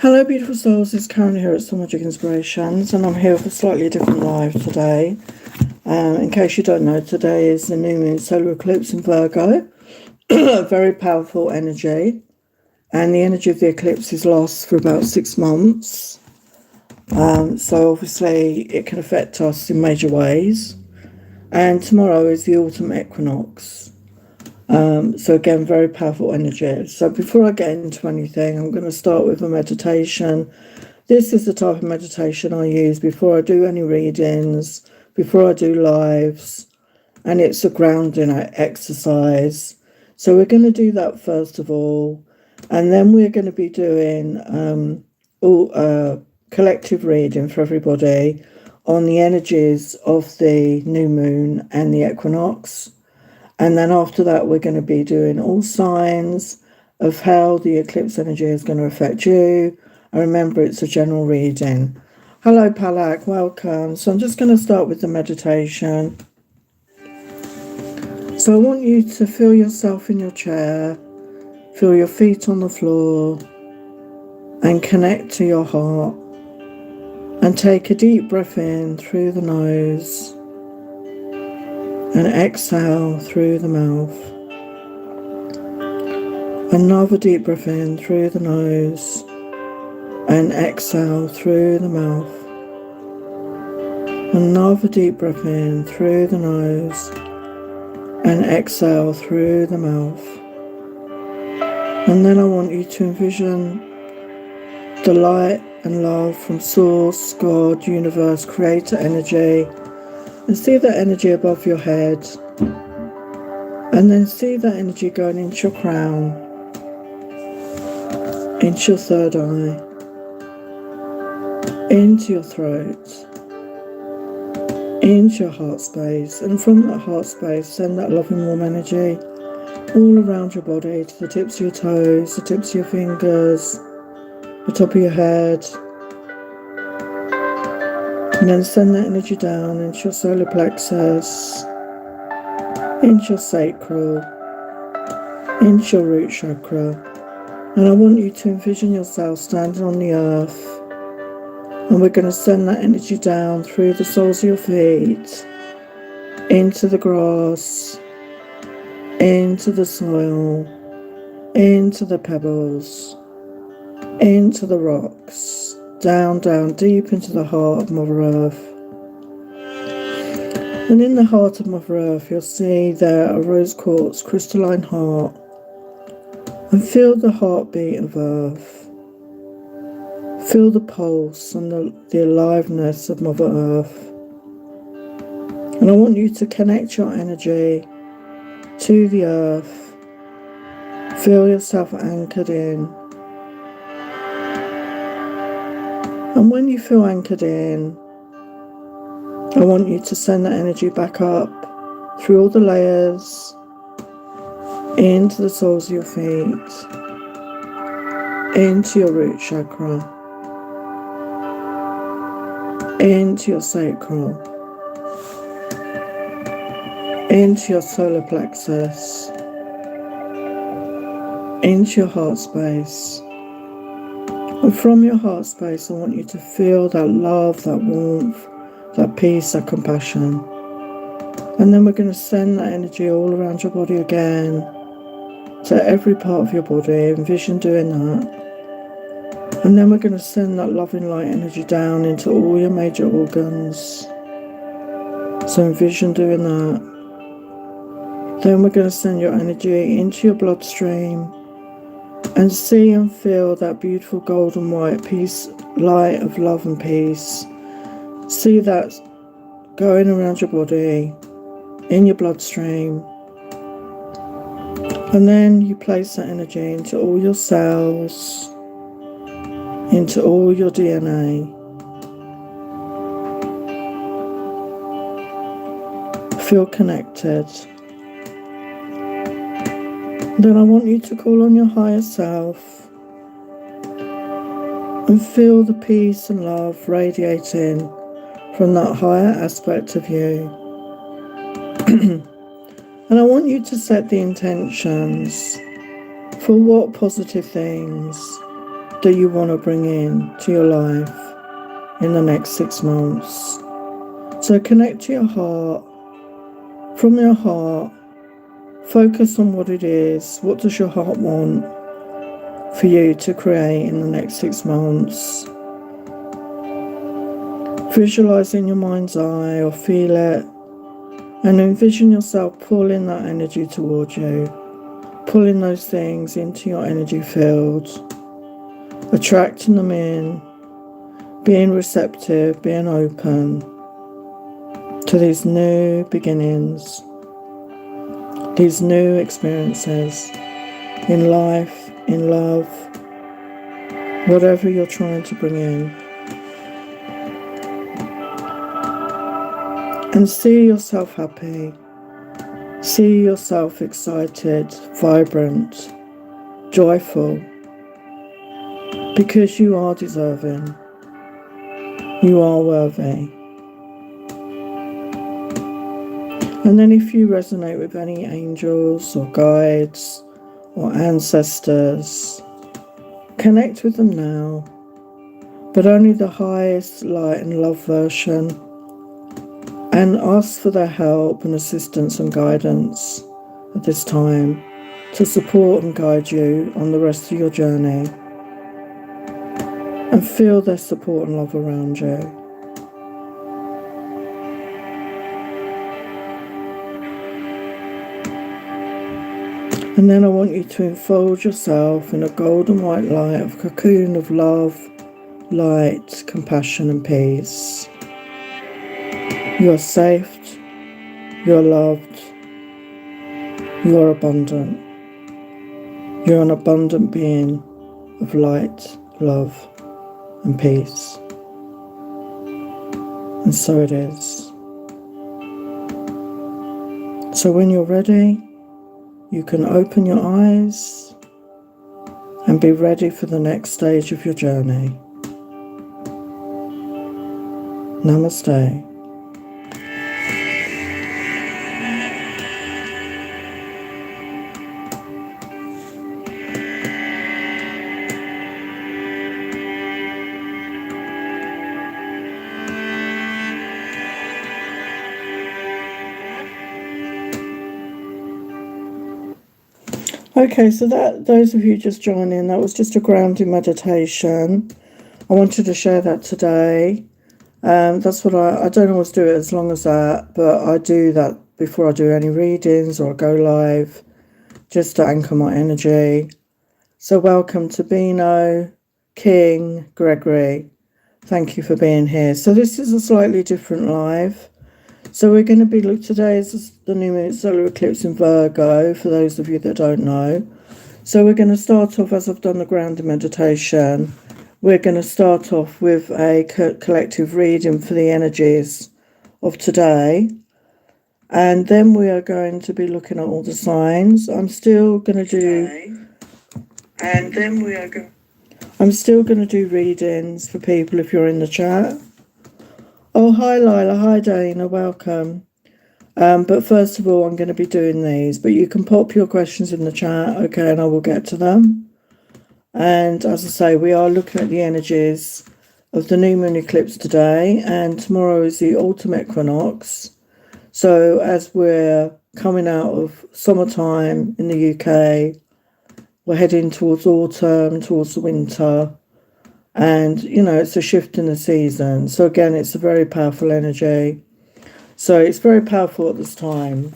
Hello, beautiful souls. It's Karen here at Soul Magic Inspirations, and I'm here with a slightly different live today. In case you don't know, today is the new moon solar eclipse in Virgo. Very powerful energy, and the energy of the eclipse is lasts for about 6 months. So obviously it can affect us in major ways. And tomorrow is the autumn equinox. So again, very powerful energy. So before I get into anything, I'm going to start with a meditation. This is the type of meditation I use before I do any readings, before I do lives, and it's a grounding exercise. So we're going to do that first of all, and then we're going to be doing collective reading for everybody on the energies of the new moon and the equinox. And then after that, we're going to be doing all signs of how the eclipse energy is going to affect you. And remember, it's a general reading. Hello, Palak. Welcome. So I'm just going to start with the meditation. So I want you to feel yourself in your chair. Feel your feet on the floor. And connect to your heart. And take a deep breath in through the nose. And exhale through the mouth. Another deep breath in through the nose and exhale through the mouth. Another deep breath in through the nose and exhale through the mouth. And then I want you to envision the light and love from Source, God, Universe, Creator energy. And see that energy above your head. And then see that energy going into your crown, into your third eye, into your throat, into your heart space. And from that heart space, send that loving warm energy all around your body, to the tips of your toes, the tips of your fingers, the top of your head. And then send that energy down into your solar plexus, into your sacral, into your root chakra. And I want you to envision yourself standing on the earth. And we're going to send that energy down through the soles of your feet, into the grass, into the soil, into the pebbles, into the rocks. Down, deep into the heart of Mother Earth. And in the heart of Mother Earth, you'll see there a rose quartz crystalline heart. And feel the heartbeat of Earth. Feel the pulse and the aliveness of Mother Earth. And I want you to connect your energy to the Earth. Feel yourself anchored in. And when you feel anchored in, I want you to send that energy back up through all the layers, into the soles of your feet, into your root chakra, into your sacral, into your solar plexus, into your heart space. And from your heart space, I want you to feel that love, that warmth, that peace, that compassion. And then we're going to send that energy all around your body again, to every part of your body. Envision doing that. And then we're going to send that loving light energy down into all your major organs. So envision doing that. Then we're going to send your energy into your bloodstream. And see and feel that beautiful golden white peace, light of love and peace. See that going around your body, in your bloodstream. And then you place that energy into all your cells, into all your DNA. Feel connected. Then I want you to call on your higher self and feel the peace and love radiating from that higher aspect of you. And I want you to set the intentions for what positive things that you want to bring in to your life in the next 6 months. So connect to your heart. From your heart, focus on what it is. What does your heart want for you to create in the next 6 months? Visualize in your mind's eye or feel it, and envision yourself pulling that energy towards you, pulling those things into your energy field, attracting them in, being receptive, being open to these new beginnings, these new experiences in life, in love, whatever you're trying to bring in. And see yourself happy, see yourself excited, vibrant, joyful, because you are deserving, you are worthy. And then if you resonate with any angels or guides or ancestors, connect with them now, but only the highest light and love version, and ask for their help and assistance and guidance at this time to support and guide you on the rest of your journey, and feel their support and love around you. And then I want you to enfold yourself in a golden white light of cocoon of love, light, compassion and peace. You are safe, you are loved, you are abundant. You're an abundant being of light, love and peace. And so it is. So when you're ready, you can open your eyes and be ready for the next stage of your journey. Namaste. Okay, so those of you just joining, that was just a grounding meditation. I wanted to share that today. That's what I don't always do it as long as that, but I do that before I do any readings or I go live, just to anchor my energy. So welcome to Bino, King, Gregory. Thank you for being here. So this is a slightly different live. So we're going to be, today is the new moon solar eclipse in Virgo, for those of you that don't know. So we're going to start off, as I've done the grounding meditation, we're going to start off with a collective reading for the energies of today. And then we are going to be looking at all the signs. I'm still going to do... I'm still going to do readings for people if you're in the chat. Oh, hi Lila, hi Dana, welcome. But first of all, I'm going to be doing these, but you can pop your questions in the chat, okay, and I will get to them. And as I say, we are looking at the energies of the new moon eclipse today, and tomorrow is the autumn equinox. So as we're coming out of summertime in the UK, we're heading towards autumn, towards the winter. And, you know, it's a shift in the season. So again, it's a very powerful energy. So it's very powerful at this time.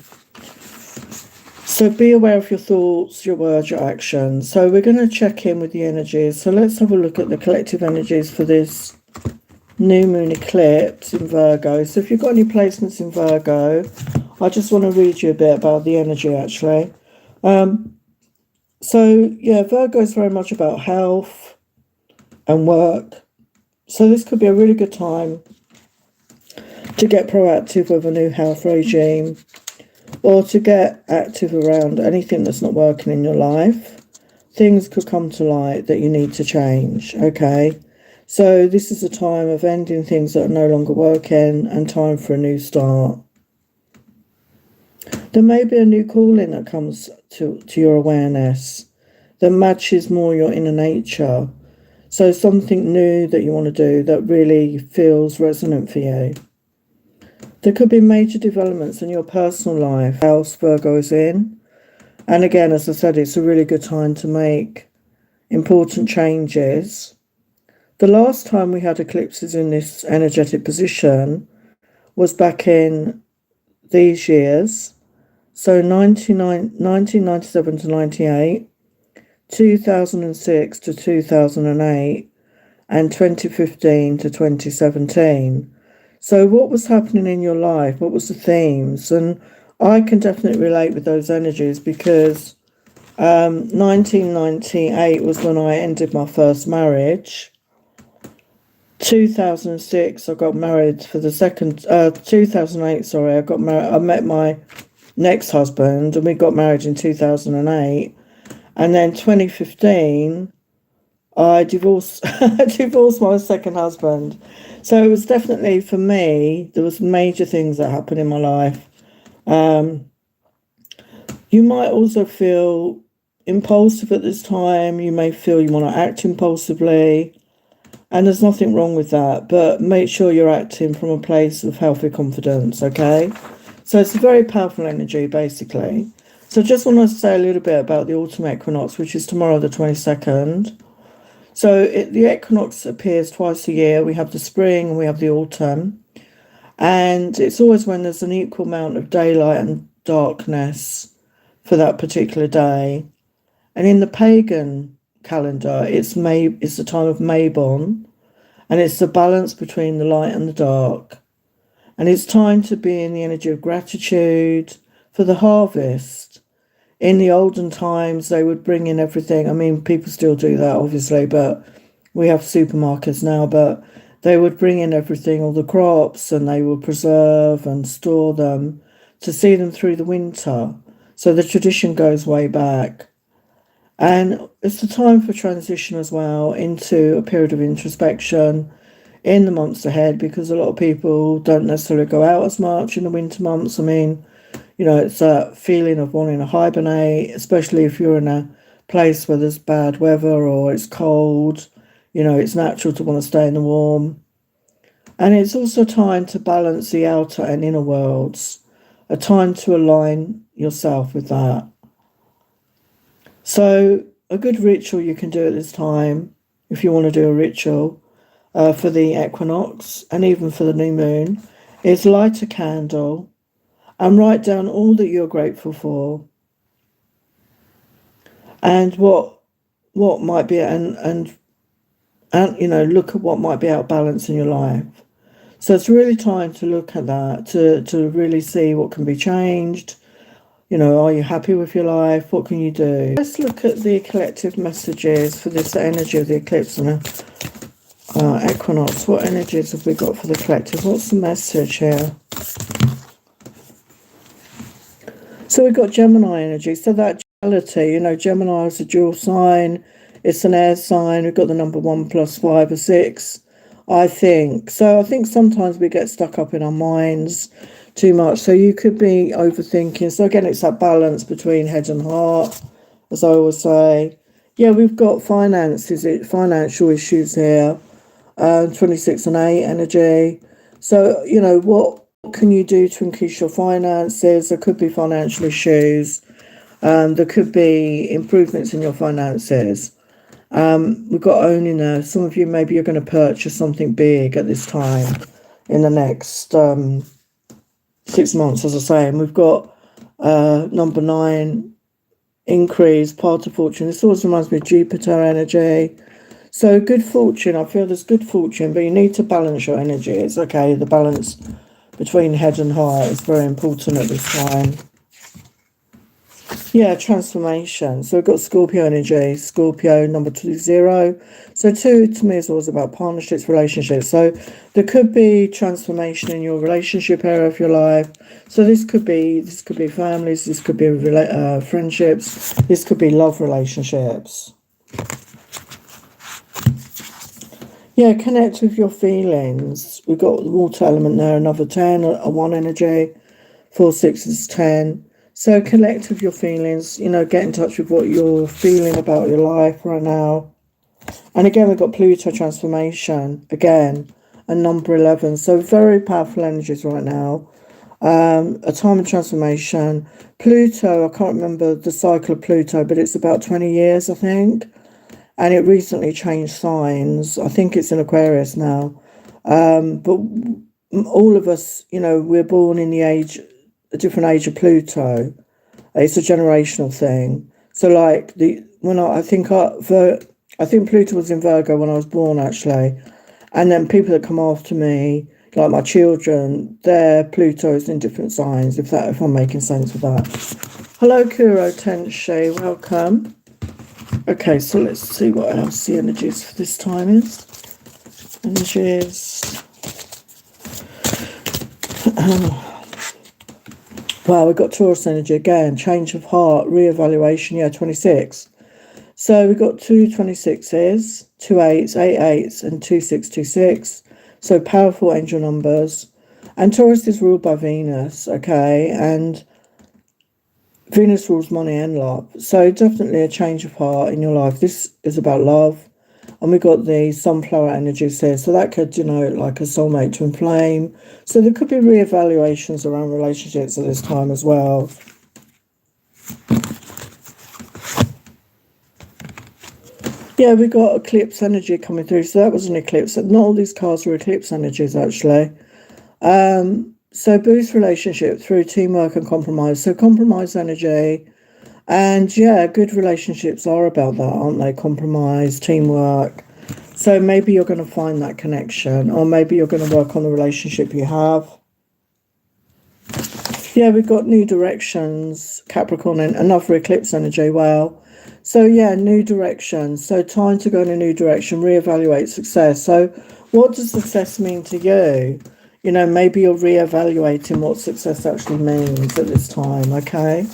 So be aware of your thoughts, your words, your actions. So we're going to check in with the energies. So let's have a look at the collective energies for this new moon eclipse in Virgo. So if you've got any placements in Virgo, I just want to read you a bit about the energy actually. So yeah, Virgo is very much about health and work. So this could be a really good time to get proactive with a new health regime, or to get active around anything that's not working in your life. Things could come to light that you need to change, okay? So this is a time of ending things that are no longer working and time for a new start. There may be a new calling that comes to your awareness that matches more your inner nature. So something new that you want to do that really feels resonant for you. There could be major developments in your personal life. House Virgo is in. And again, as I said, it's a really good time to make important changes. The last time we had eclipses in this energetic position was back in these years. So 1997 to 98, 2006 to 2008, and 2015 to 2017. So what was happening in your life? What was the themes? And I can definitely relate with those energies because 1998 was when I ended my first marriage. 2006, I got married for the second. 2008, sorry, I got married. I met my next husband, and we got married in 2008. And then 2015, I divorced. I divorced my second husband. So it was definitely for me. There was major things that happened in my life. You might also feel impulsive at this time. You may feel you want to act impulsively. And there's nothing wrong with that, but make sure you're acting from a place of healthy confidence, okay? So it's a very powerful energy, basically. So just want to say a little bit about the autumn equinox, which is tomorrow, the 22nd. So the equinox appears twice a year. We have the spring and we have the autumn. And it's always when there's an equal amount of daylight and darkness for that particular day. And in the pagan calendar, it's the time of Mabon, and it's the balance between the light and the dark. And it's time to be in the energy of gratitude for the harvest. In the olden times, they would bring in everything. I mean, people still do that, obviously, but we have supermarkets now, but they would bring in everything, all the crops, and they would preserve and store them to see them through the winter. So the tradition goes way back. And it's the time for transition as well into a period of introspection in the months ahead, because a lot of people don't necessarily go out as much in the winter months. I mean, it's a feeling of wanting to hibernate, especially if you're in a place where there's bad weather or it's cold. It's natural to want to stay in the warm. And it's also time to balance the outer and inner worlds, a time to align yourself with that. So a good ritual you can do at this time, if you want to do a ritual for the equinox and even for the new moon, is light a candle and write down all that you're grateful for and what might be and look at what might be out of balance in your life. So it's really time to look at that, to really see what can be changed. Are you happy with your life? What can you do? Let's look at the collective messages for this energy of the eclipse and equinox. What energies have we got for the collective? What's the message here? So we've got Gemini energy. So that duality, Gemini is a dual sign. It's an air sign. We've got the number 1 + 5 or 6, I think. So I think sometimes we get stuck up in our minds too much. So you could be overthinking. So again, it's that balance between head and heart, as I always say. Yeah, we've got financial issues here. 26 and 8 energy. So, what can you do to increase your finances? There could be financial issues. There could be improvements in your finances. We've got owning there. Some of you, maybe you're going to purchase something big at this time in the next 6 months, as I say. And we've got number 9, increase, part of fortune. This always reminds me of Jupiter energy. So good fortune, I feel there's good fortune, but you need to balance your energy. It's okay, the balance between head and heart is very important at this time. Yeah, transformation. So we've got Scorpio energy, Scorpio number 20. So 2 to me is always about partnerships, relationships. So there could be transformation in your relationship area of your life. So this could be families, this could be friendships, this could be love relationships. Yeah, connect with your feelings. We've got the water element there, another 10, a 1 energy, 4, 6 is 10. So connect with your feelings, get in touch with what you're feeling about your life right now. And again, we've got Pluto transformation, again, and number 11. So very powerful energies right now. A time of transformation. Pluto, I can't remember the cycle of Pluto, but it's about 20 years, I think. And it recently changed signs. I think it's in Aquarius now. But all of us, you know, we're born in a different age of Pluto. It's a generational thing. So like I think Pluto was in Virgo when I was born, actually. And then people that come after me, like my children, their Pluto's in different signs, if I'm making sense with that. Hello, Kuro Tenshi, welcome. Okay, so let's see what else the energies for this time is. Energies. Wow, we've got Taurus energy again, change of heart, re-evaluation, 26. So we've got 2 26s, 2 8s, 8 8s, and 2 6 2 6. So powerful angel numbers. And Taurus is ruled by Venus, okay? And Venus rules money and love. So definitely a change of heart in your life. This is about love. And we got the sunflower energies here. So that could denote like a soulmate to inflame. So there could be re-evaluations around relationships at this time as well. Yeah, we got eclipse energy coming through. So that was an eclipse. Not all these cards were eclipse energies, actually. So boost relationship through teamwork and compromise. So compromise energy. And yeah, good relationships are about that, aren't they? Compromise, teamwork. So maybe you're going to find that connection, or maybe you're going to work on the relationship you have. Yeah, we've got new directions, Capricorn, and another eclipse energy. Wow. So yeah, new direction. So time to go in a new direction, reevaluate success. So what does success mean to you? You know, maybe you're reevaluating what success actually means at this time, okay?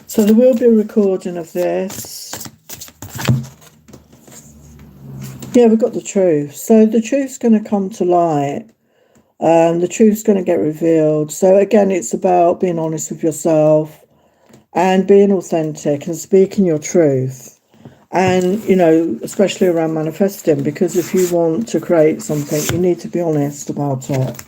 So there will be a recording of this. Yeah, we've got the truth. So the truth's going to come to light. The truth's going to get revealed. So again, it's about being honest with yourself and being authentic and speaking your truth. And, you know, especially around manifesting, because if you want to create something, you need to be honest about it.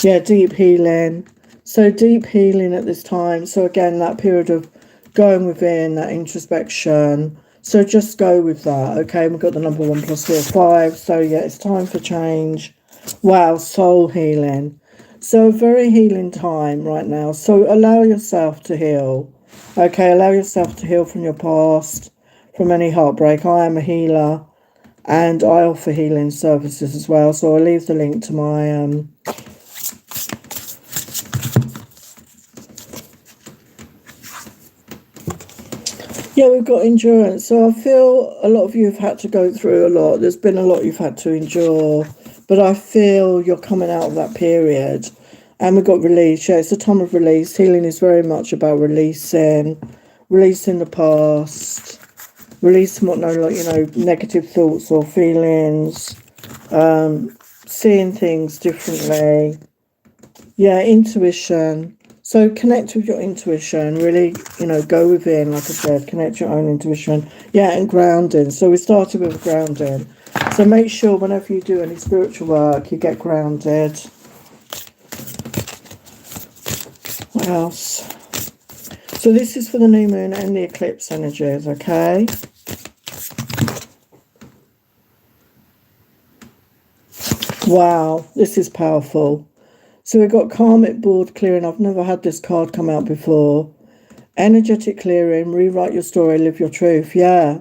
Yeah, deep healing. So deep healing at this time. So again, that period of going within, that introspection. So just go with that. Okay, we've got the number 1 + 4 5. So yeah, it's time for change. Wow, soul healing. So very healing time right now. So allow yourself to heal. Okay, allow yourself to heal from your past, from any heartbreak. I am a healer and I offer healing services as well. So I'll leave the link to my yeah, we've got endurance. So I feel a lot of you have had to go through a lot. There's been a lot you've had to endure. But I feel you're coming out of that period. And we've got release. Yeah, it's a time of release. Healing is very much about releasing the past, releasing what negative thoughts or feelings, seeing things differently. Yeah, intuition. So connect with your intuition, really, go within, like I said, connect your own intuition. Yeah, and grounding. So we started with grounding. So make sure whenever you do any spiritual work, you get grounded. What else? So this is for the new moon and the eclipse energies, okay? Wow, this is powerful. So we've got karmic board clearing. I've never had this card come out before. Energetic clearing, rewrite your story, live your truth. Yeah.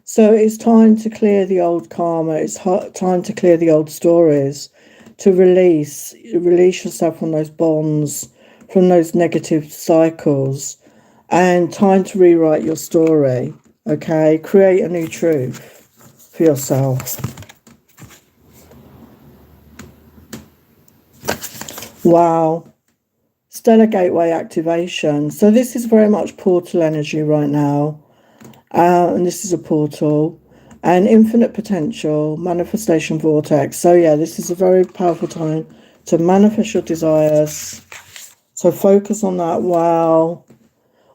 So it's time to clear the old karma. It's time to clear the old stories, to release yourself from those bonds, from those negative cycles, and time to rewrite your story. Okay. Create a new truth for yourself. Wow. Stellar Gateway activation. So this is very much portal energy right now. And this is a portal. And infinite potential, manifestation vortex. So yeah, this is a very powerful time to manifest your desires. So focus on that. Wow.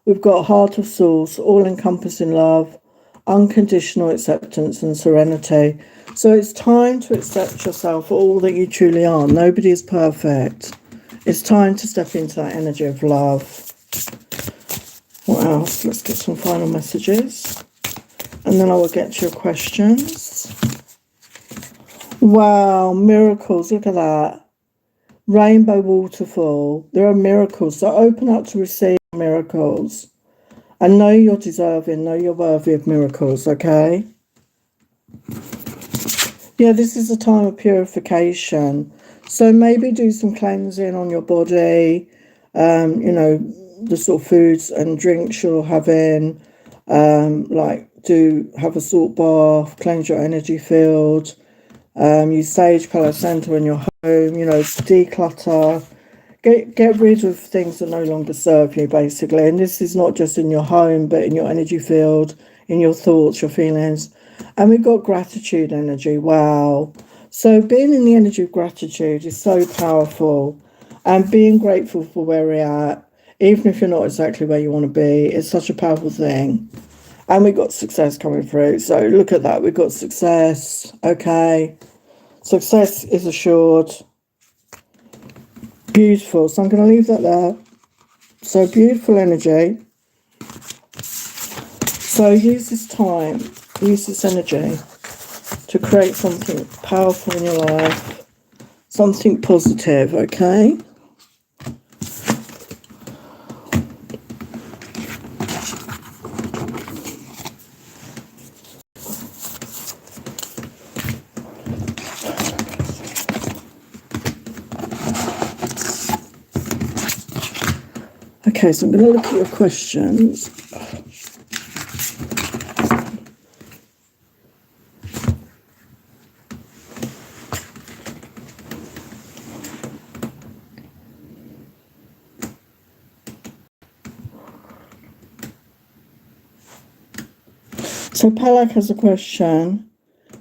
We've got Heart of Source, all-encompassing love, unconditional acceptance and serenity. So it's time to accept yourself for all that you truly are. Nobody is perfect. It's time to step into that energy of love. What else? Let's get some final messages. And then I will get to your questions. Wow, miracles. Look at that. Rainbow waterfall. There are miracles. So open up to receive miracles. And know you're deserving. Know you're worthy of miracles, okay? Yeah, this is a time of purification. So maybe do some cleansing on your body. You know, the sort of foods and drinks you're having. Like do have a salt bath, cleanse your energy field. Use sage, Palo Santo in your home. You know, declutter. Get rid of things that no longer serve you, basically. And this is not just in your home, but in your energy field, in your thoughts, your feelings. And we've got gratitude energy. Wow. So being in the energy of gratitude is so powerful. And being grateful for where we're at, even if you're not exactly where you want to be, is such a powerful thing. And we've got success coming through. So look at that. We've got success. Okay. Success is assured. Beautiful. So I'm going to leave that there. So beautiful energy. So use this time, use this energy to create something powerful in your life, something positive, okay? Okay, so I'm going to look at your questions. So Palak has a question.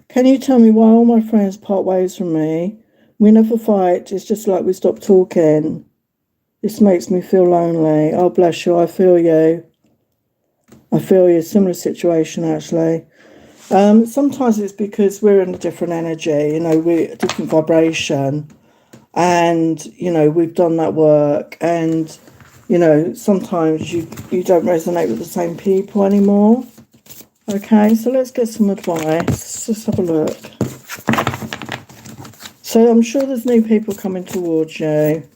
Can you tell me why all my friends part ways from me? We never fight. It's just like we stop talking. This makes me feel lonely. Oh, bless you. I feel you. I feel you. Similar situation, actually. Sometimes it's because we're in a different energy. You know, we're a different vibration. And, you know, we've done that work. And, you know, sometimes you don't resonate with the same people anymore. Okay, so let's get some advice. Let's have a look. So I'm sure there's new people coming towards you.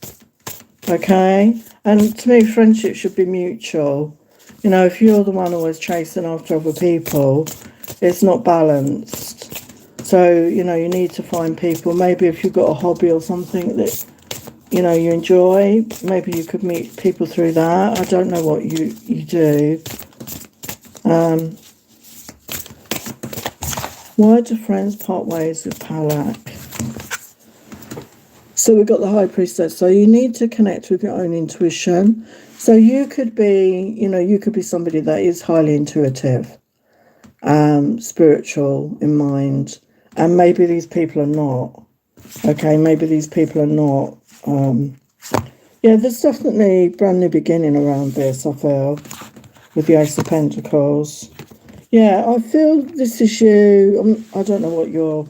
Okay, and to me, friendship should be mutual. You know, if you're the one always chasing after other people, it's not balanced. So, you know, you need to find people. Maybe if you've got a hobby or something that, you know, you enjoy, maybe you could meet people through that. I don't know what you do. Why do friends part ways with Palak? So we've got the High Priestess. So you need to connect with your own intuition. So you could be, you know, you could be somebody that is highly intuitive, spiritual in mind. And maybe these people are not. Okay, maybe these people are not. Yeah, there's definitely brand new beginning around this, I feel, with the Ace of Pentacles. Yeah, I feel this is you. I don't know what your,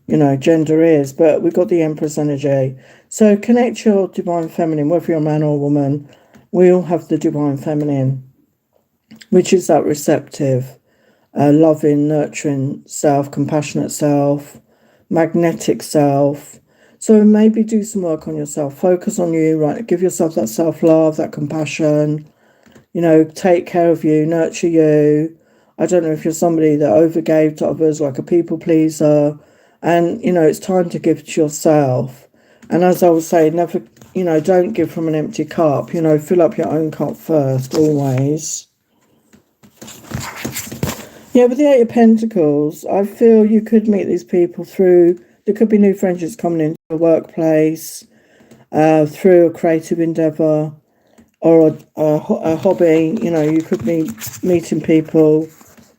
you know, gender is, but we've got the Empress energy. So connect your divine feminine, whether you're a man or a woman. We all have the divine feminine, which is that receptive, loving, nurturing self, compassionate self, magnetic self. So maybe do some work on yourself. Focus on you, right? Give yourself that self-love, that compassion. You know, take care of you, nurture you. I don't know if you're somebody that overgave to others, like a people pleaser. And, you know, it's time to give to yourself. And as I was saying, never, you know, don't give from an empty cup. You know, fill up your own cup first, always. Yeah, with the Eight of Pentacles, I feel you could meet these people through, there could be new friendships coming into the workplace, through a creative endeavour or a hobby. You know, you could be meeting people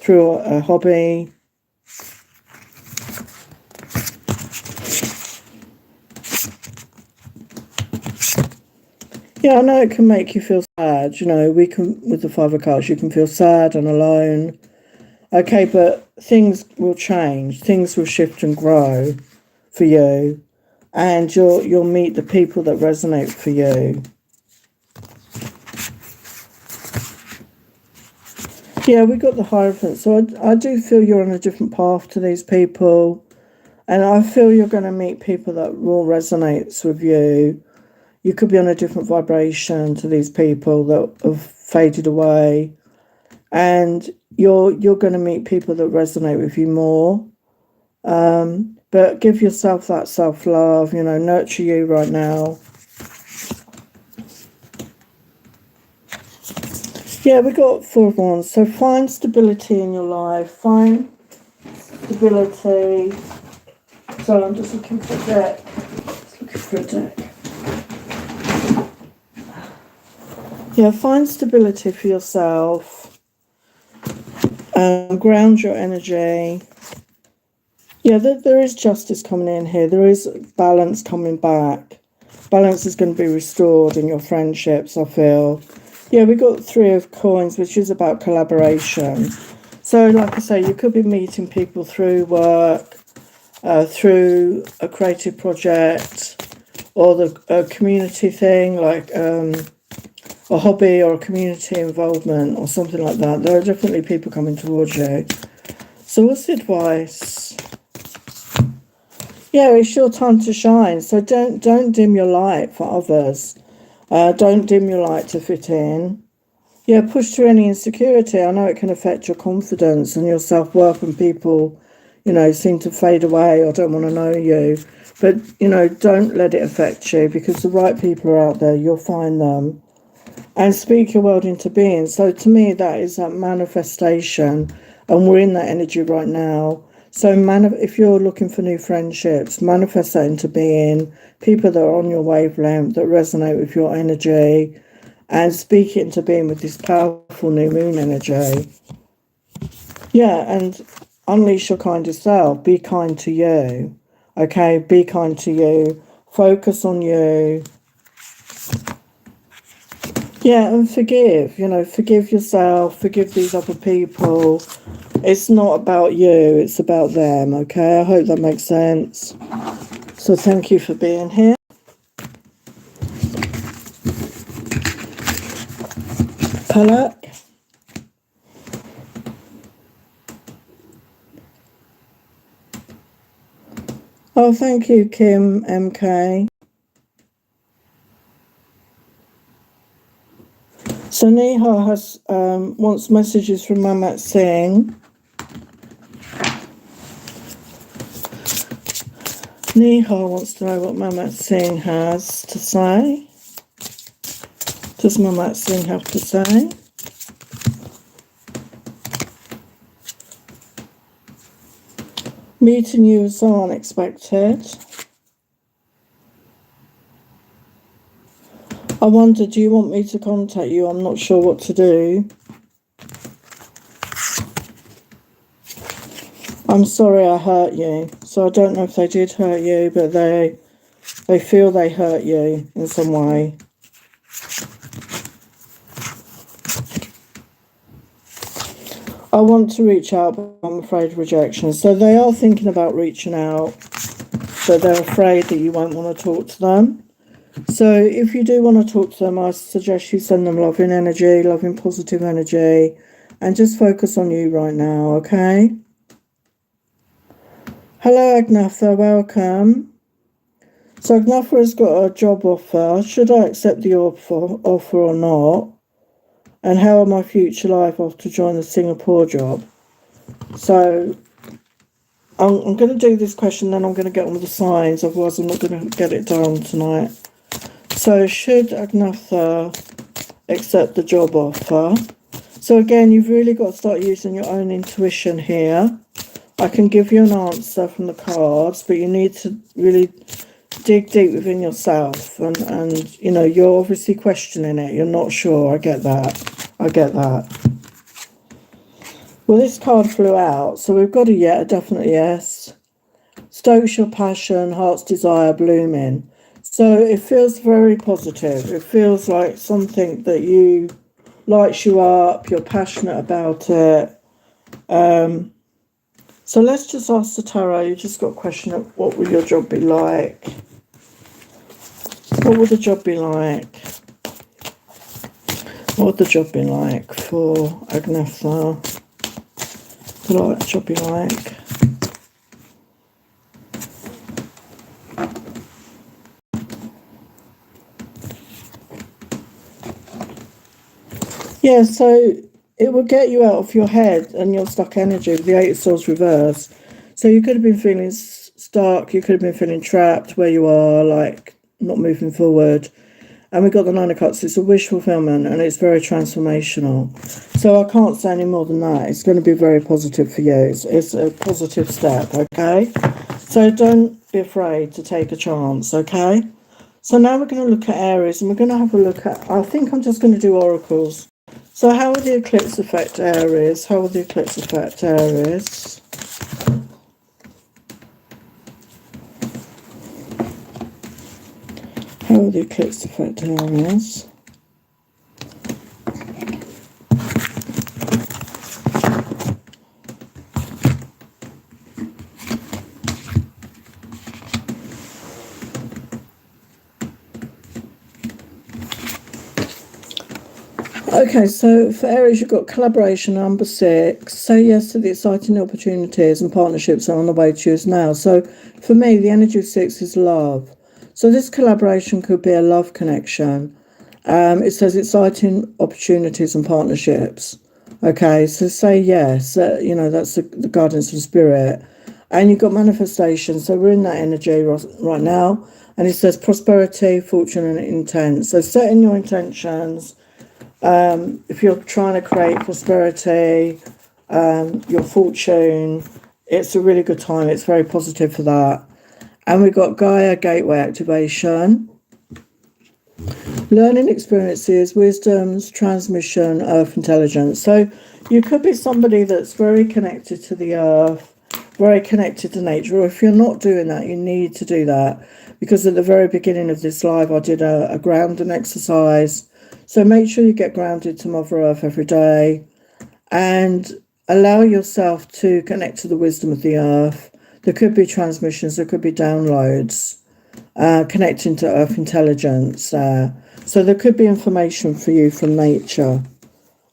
through a hobby. Yeah, I know it can make you feel sad. You know, we can, with the Five of Cups, you can feel sad and alone. Okay, but things will change. Things will shift and grow for you, and you'll meet the people that resonate for you. Yeah, we got the Hierophant. So I do feel you're on a different path to these people. And I feel you're going to meet people that will resonate with you. You could be on a different vibration to these people that have faded away. And you're going to meet people that resonate with you more. But give yourself that self-love, you know, nurture you right now. Yeah, we got Four of Wands. So find stability in your life. Find stability. So I'm just looking for a deck. Yeah, find stability for yourself. Ground your energy. Yeah, there is justice coming in here. There is balance coming back. Balance is going to be restored in your friendships, I feel. Yeah, we got Three of Coins, which is about collaboration. So, like I say, you could be meeting people through work, through a creative project, or a community thing, like a hobby or a community involvement or something like that. There are definitely people coming towards you. So what's the advice? Yeah, it's your time to shine. So don't dim your light for others. Don't dim your light to fit in. Yeah, push through any insecurity. I know it can affect your confidence and your self-worth when people, you know, seem to fade away or don't want to know you. But, you know, don't let it affect you, because the right people are out there. You'll find them. And speak your world into being. So to me, that is that manifestation. And we're in that energy right now. So if you're looking for new friendships, manifest that into being. People that are on your wavelength, that resonate with your energy. And speak it into being with this powerful new moon energy. Yeah, and unleash your kindest self. Be kind to you. Okay, be kind to you. Focus on you. Yeah, and forgive, you know, forgive yourself, forgive these other people. It's not about you, it's about them, okay? I hope that makes sense. So thank you for being here. Palak. Oh, thank you, Kim MK. So Neha has wants messages from Mamat Singh. Neha wants to know what Mamat Singh has to say. Does Mamat Singh have to say? Meeting you was so unexpected. I wonder, do you want me to contact you? I'm not sure what to do. I'm sorry I hurt you. So I don't know if they did hurt you, but they feel they hurt you in some way. I want to reach out, but I'm afraid of rejection. So they are thinking about reaching out, but they're afraid that you won't want to talk to them. So if you do want to talk to them, I suggest you send them loving energy, loving positive energy, and just focus on you right now, okay? Hello, Agnatha, welcome. So Agnatha has got a job offer. Should I accept the offer or not? And how are my future life after joining the Singapore job? So I'm going to do this question, then I'm going to get on with the signs, otherwise I'm not going to get it done tonight. So should Agnatha accept the job offer? So again, you've really got to start using your own intuition here. I can give you an answer from the cards, but you need to really dig deep within yourself. And you know, you're obviously questioning it. You're not sure. I get that. I get that. Well, this card flew out. So we've got a definite yes. Stokes your passion, heart's desire blooming. So it feels very positive. It feels like something that lights you up, you're passionate about it. So let's just ask the tarot. You just got a question of what will your job be like? What would the job be like? What would the job be like for Agnetha? What would the job be like? Yeah, so it will get you out of your head and your stuck energy with the Eight of Swords reverse. So you could have been feeling stuck, you could have been feeling trapped where you are, like not moving forward. And we got the Nine of Cups. It's a wish fulfillment and it's very transformational. So I can't say any more than that. It's going to be very positive for you. It's a positive step, okay? So don't be afraid to take a chance, okay? So now we're going to look at Aries and we're going to have a look at, I think I'm just going to do oracles. So how will the eclipse affect Aries? How will the eclipse affect Aries? How will the eclipse affect Aries? Okay, so for Aries, you've got collaboration, number 6. Say yes to the exciting opportunities and partnerships are on the way to you now. So for me, the energy of 6 is love. So this collaboration could be a love connection. It says exciting opportunities and partnerships. Okay, so say yes. That's the guidance from spirit. And you've got manifestation. So we're in that energy right now. And it says prosperity, fortune, and intent. So setting your intentions. If you're trying to create prosperity, your fortune, it's a really good time. It's very positive for that. And we've got Gaia Gateway activation. Learning experiences, wisdoms, transmission, earth intelligence. So you could be somebody that's very connected to the earth, very connected to nature. Or if you're not doing that, you need to do that. Because at the very beginning of this live, I did a grounding exercise. So make sure you get grounded to Mother Earth every day and allow yourself to connect to the wisdom of the earth. There could be transmissions, there could be downloads, connecting to earth intelligence. So there could be information for you from nature.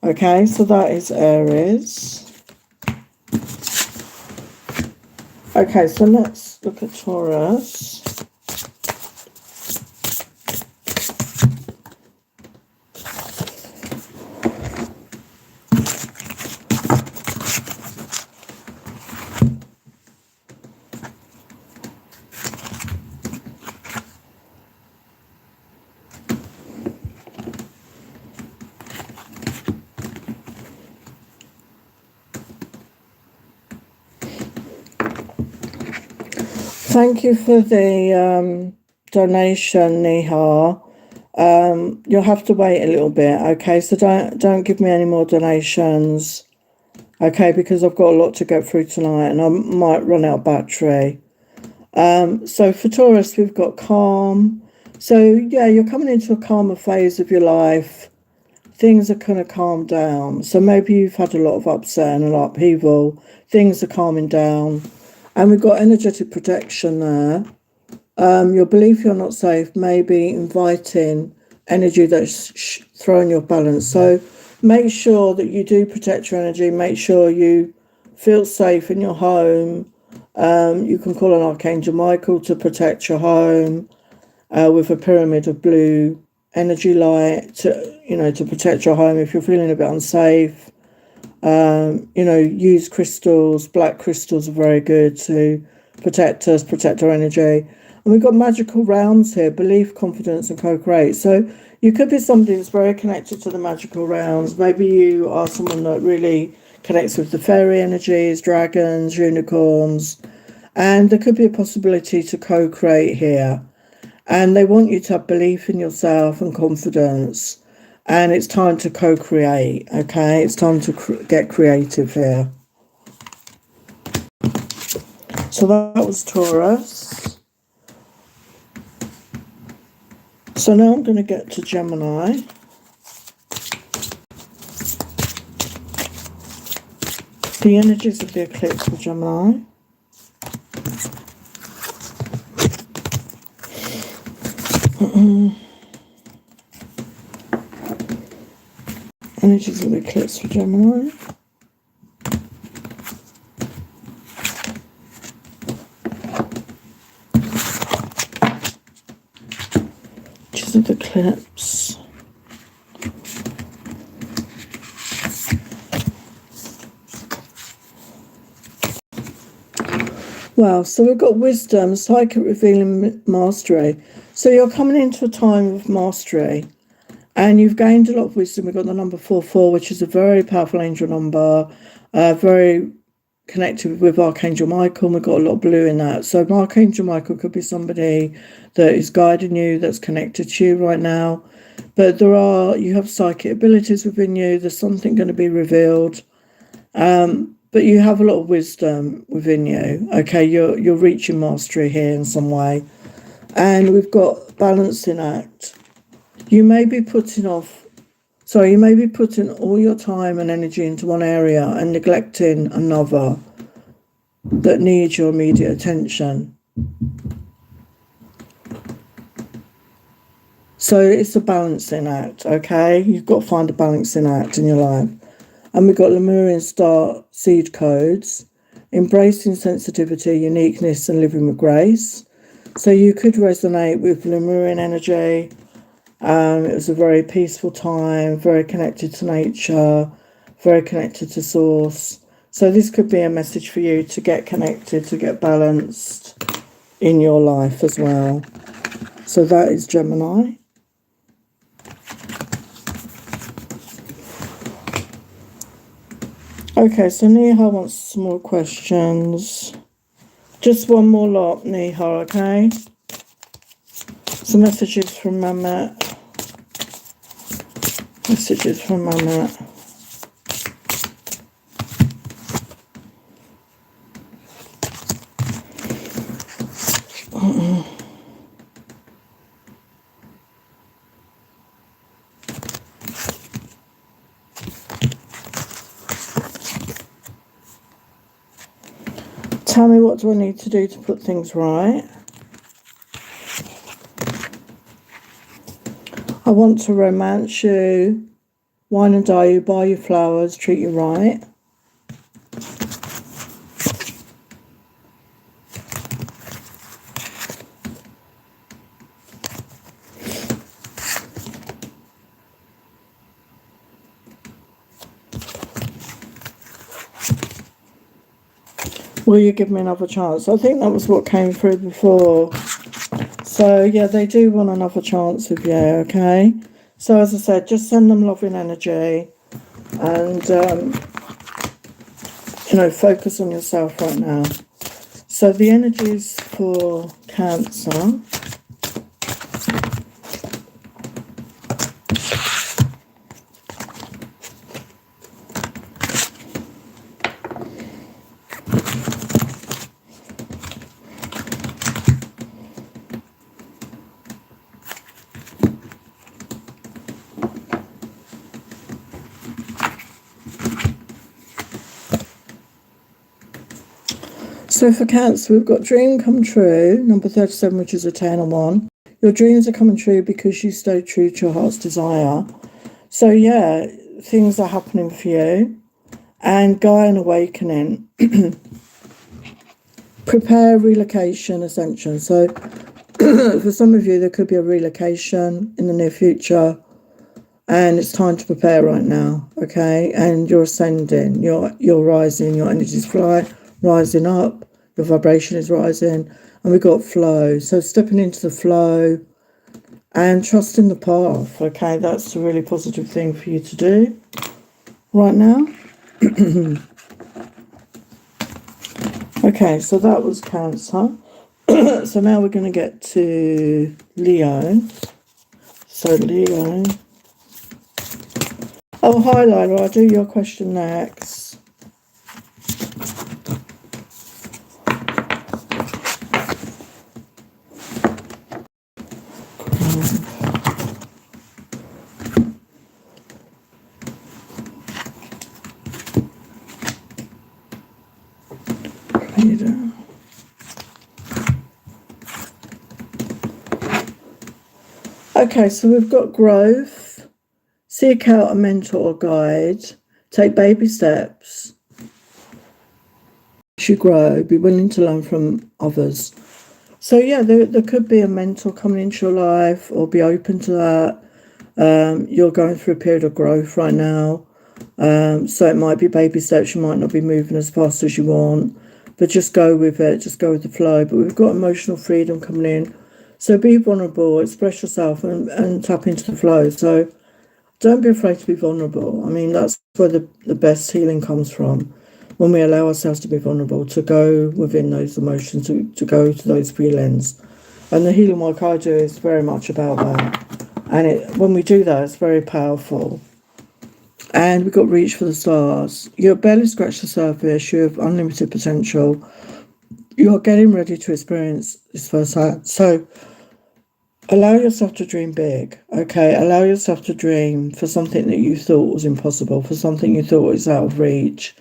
Okay, so that is Aries. Okay, so let's look at Taurus. Thank you for the donation, Nihar. You'll have to wait a little bit, okay? So don't give me any more donations, okay? Because I've got a lot to get through tonight, and I might run out of battery. So for Taurus, we've got calm. So yeah, you're coming into a calmer phase of your life. Things are going to calm down. So maybe you've had a lot of upset and a lot of upheaval. Things are calming down. And we've got energetic protection there. Your belief you're not safe may be inviting energy that's throwing your balance. So make sure that you do protect your energy. Make sure you feel safe in your home. You can call on Archangel Michael to protect your home with a pyramid of blue energy light to protect your home if you're feeling a bit unsafe. Use crystals. Black crystals are very good to protect us, protect our energy. And we've got magical realms here, belief, confidence, and co-create. So you could be somebody that's very connected to the magical realms. Maybe you are someone that really connects with the fairy energies, dragons, unicorns. And there could be a possibility to co-create here. And they want you to have belief in yourself and confidence. And it's time to co-create, okay? It's time to get creative here. So that was Taurus. So now I'm going to get to Gemini. The energies of the eclipse for Gemini. Energies of the eclipse for Gemini. Energies of the eclipse. Wow, so we've got wisdom, psychic revealing mastery. So you're coming into a time of mastery and you've gained a lot of wisdom. We've got the number 44, which is a very powerful angel number, very connected with Archangel Michael. We've got a lot of blue in that. So Archangel Michael could be somebody that is guiding you, that's connected to you right now. But you have psychic abilities within you. There's something going to be revealed. But you have a lot of wisdom within you. Okay, you're reaching mastery here in some way. And we've got balancing act. You may be putting all your time and energy into one area and neglecting another that needs your immediate attention. So it's a balancing act, okay? You've got to find a balancing act in your life. And we've got Lemurian star seed codes, embracing sensitivity, uniqueness, and living with grace. So you could resonate with Lemurian energy. It was a very peaceful time, very connected to nature, very connected to source. So this could be a message for you to get connected, to get balanced in your life as well. So that is Gemini. Okay, so Neha wants some more questions. Just one more lot, Neha, okay? Some messages from Mamet. Messages from Mamet. Tell me, what do I need to do to put things right? I want to romance you, wine and dine you, buy you flowers, treat you right. Will you give me another chance? I think that was what came through before. So, yeah, they do want another chance with you, okay? So, as I said, just send them loving energy and, focus on yourself right now. So, the energies for Cancer. So for Cancer, we've got dream come true, number 37, which is a 10 and 1. Your dreams are coming true because you stay true to your heart's desire. So yeah, things are happening for you. And Gaia and Awakening. Prepare relocation ascension. So for some of you, there could be a relocation in the near future. And it's time to prepare right now, okay? And you're ascending, you're rising, your energies rising up, your vibration is rising, and we've got flow. So stepping into the flow and trusting the path, okay? That's a really positive thing for you to do right now. Okay, so that was Cancer. So now we're going to get to Leo. So Leo. Oh, hi, Lyra. I'll do your question next. Peter. Okay, so we've got growth, seek out a mentor or guide, take baby steps as you grow, be willing to learn from others. So yeah, there could be a mentor coming into your life, or be open to that. You're going through a period of growth right now. So it might be baby steps, you might not be moving as fast as you want, but just go with it, just go with the flow. But we've got emotional freedom coming in. So be vulnerable, express yourself, and tap into the flow. So don't be afraid to be vulnerable. I mean, that's where the best healing comes from, when we allow ourselves to be vulnerable, to go within those emotions, to go to those feelings. And the healing work I do is very much about that. And when we do that, it's very powerful. And we've got reach for the stars. You've barely scratched the surface. You have unlimited potential. You are getting ready to experience this firsthand. So allow yourself to dream big, okay? Allow yourself to dream for something that you thought was impossible, for something you thought was out of reach,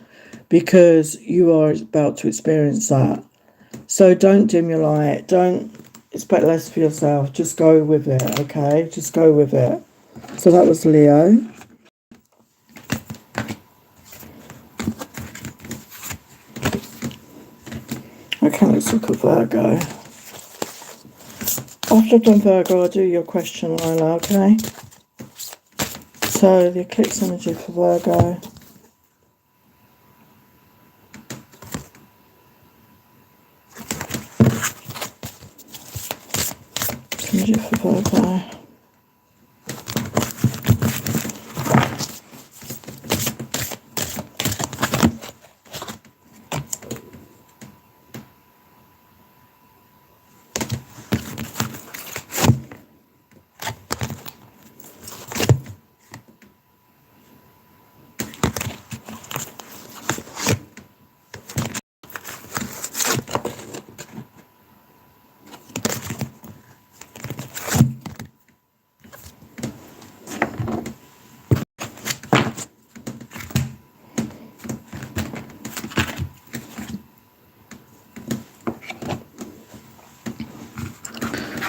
because you are about to experience that. So don't dim your light. Don't expect less for yourself. Just go with it, okay? Just go with it. So that was Leo. Okay, let's look at Virgo. After I've done Virgo, I'll do your question, Lila, okay? So, the eclipse energy for Virgo. Energy for Virgo.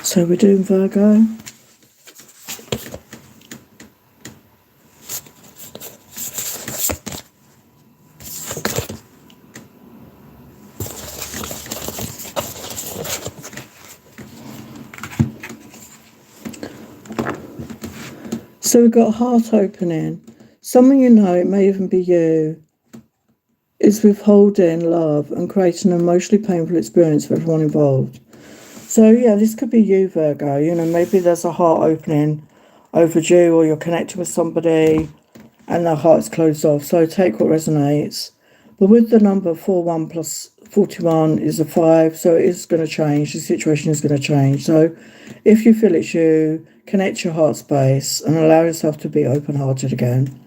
So we're doing Virgo. So we've got heart opening. Someone you know, it may even be you, is withholding love and creating an emotionally painful experience for everyone involved. So yeah, this could be you, Virgo. You know, maybe there's a heart opening overdue, or you're connected with somebody and their heart's closed off. So take what resonates. But with the number 41 plus 41 is a 5, so it is going to change. The situation is going to change. So if you feel it's you, connect your heart space and allow yourself to be open-hearted again.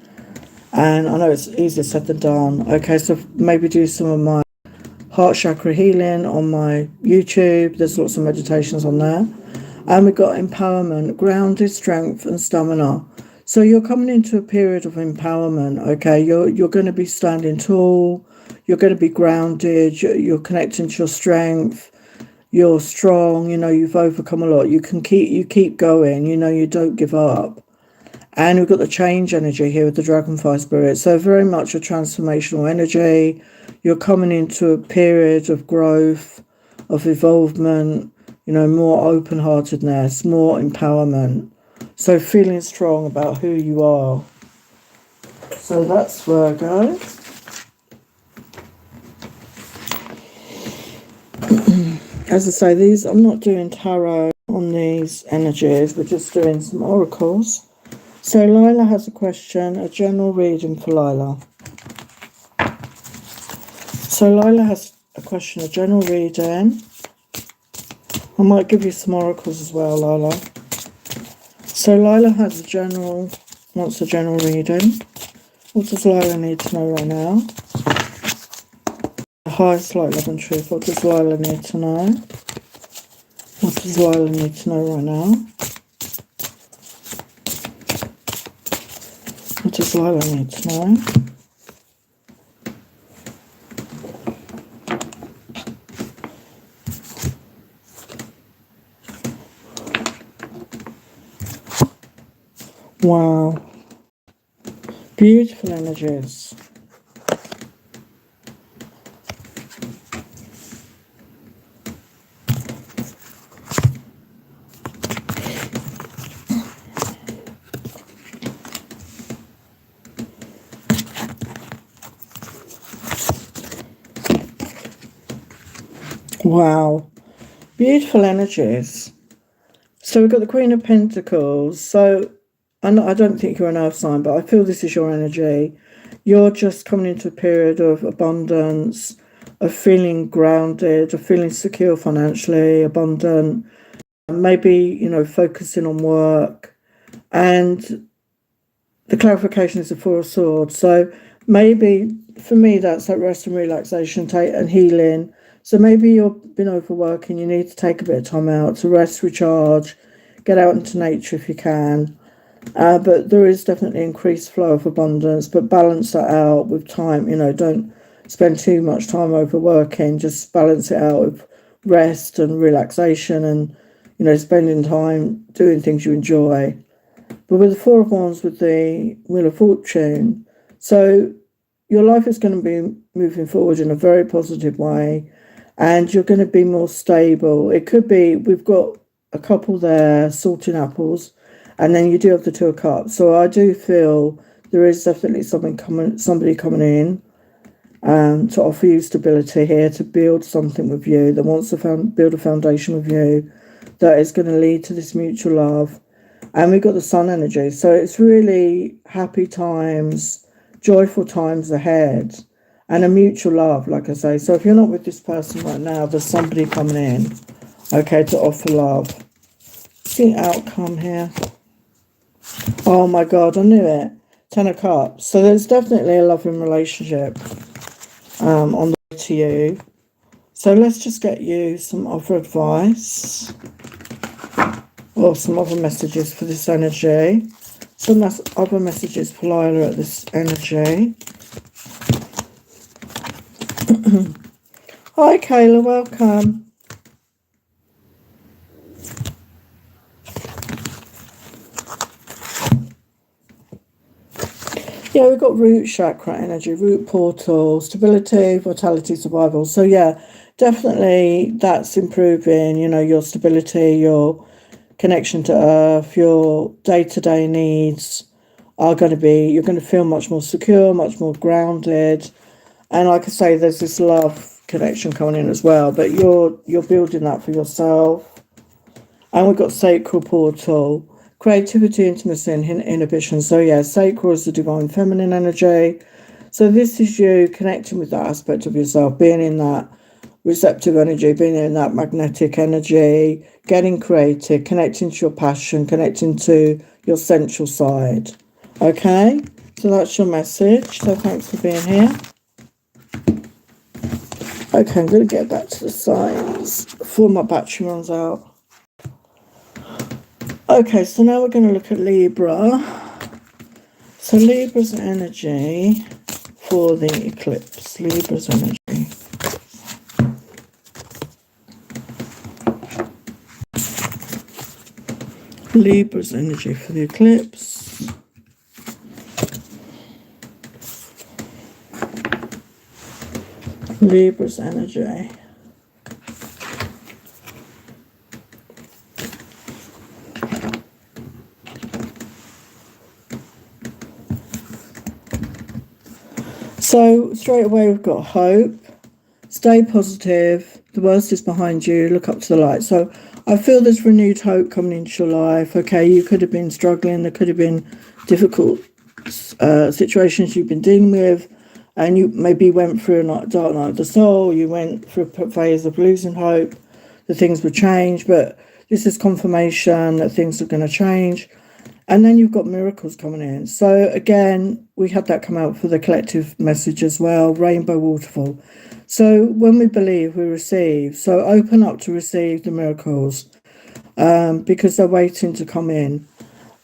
And I know it's easier said than done. Okay, so maybe do some of my heart chakra healing on my YouTube. There's lots of meditations on there. And we've got empowerment, grounded strength and stamina. So you're coming into a period of empowerment, okay? You're going to be standing tall. You're going to be grounded. You're connecting to your strength. You're strong. You know, you've overcome a lot. You keep going. You know, you don't give up. And we've got the change energy here with the dragonfly spirit. So very much a transformational energy. You're coming into a period of growth, of evolvement, you know, more open-heartedness, more empowerment. So feeling strong about who you are. So that's Virgo. As I say, these, I'm not doing tarot on these energies. We're just doing some oracles. So Lila has a question, a general reading for Lila. So Lila has a question, a general reading. I might give you some oracles as well, Lila. So Lila has wants a general reading. What does Lila need to know right now? The highest light, love and truth. What does Lila need to know? What does Lila need to know right now? What does Lila need to know? Wow. Beautiful energies. Wow. Beautiful energies. So we've got the Queen of Pentacles. So I don't think you're an earth sign, but I feel this is your energy. You're just coming into a period of abundance, of feeling grounded, of feeling secure financially, abundant, maybe, you know, focusing on work. And the clarification is the Four of Swords. So maybe for me, that's like rest and relaxation and healing. So maybe you've been overworking, you need to take a bit of time out to rest, recharge, get out into nature if you can. But there is definitely increased flow of abundance, but balance that out with time. You know, don't spend too much time overworking, just balance it out with rest and relaxation and, you know, spending time doing things you enjoy. But with the Four of Wands, with the Wheel of Fortune, so your life is going to be moving forward in a very positive way, and you're going to be more stable. It could be, we've got a couple there sorting apples, and then you do have the Two of Cups. So I do feel there is definitely somebody coming in to offer you stability here, to build something with you, that wants to build a foundation with you, that is going to lead to this mutual love. And we've got the Sun energy. So it's really happy times, joyful times ahead, and a mutual love, like I say. So if you're not with this person right now, there's somebody coming in, okay, to offer love. See outcome here. Oh my God, I knew it. 10 of Cups. So there's definitely a loving relationship on the way to you. So let's just get you some other advice. Or some other messages for this energy. Some other messages for Lila at this energy. Hi Kayla, welcome. Yeah, we've got root chakra energy, root portal, stability, vitality, survival. So yeah, definitely that's improving, you know, your stability, your connection to earth, your day-to-day needs are going to be, you're going to feel much more secure, much more grounded. And like I say, there's this love connection coming in as well, but you're building that for yourself. And we've got sacral portal, creativity, intimacy, and inhibition. So yeah, sacral is the divine feminine energy. So this is you connecting with that aspect of yourself, being in that receptive energy, being in that magnetic energy, getting creative, connecting to your passion, connecting to your sensual side. Okay, so that's your message. So thanks for being here. Okay, I'm going to get back to the signs before my battery runs out. Okay, so now we're going to look at Libra. So Libra's energy for the eclipse. Libra's energy. Libra's energy for the eclipse. Libra's energy. So straight away we've got hope. Stay positive. The worst is behind you. Look up to the light. So I feel there's renewed hope coming into your life. Okay, you could have been struggling. There could have been difficult situations you've been dealing with. And you maybe went through a dark night of the soul. You went through a phase of losing hope that things would change. But this is confirmation that things are going to change. And then you've got miracles coming in. So again, we had that come out for the collective message as well. Rainbow waterfall. So when we believe, we receive. So open up to receive the miracles because they're waiting to come in.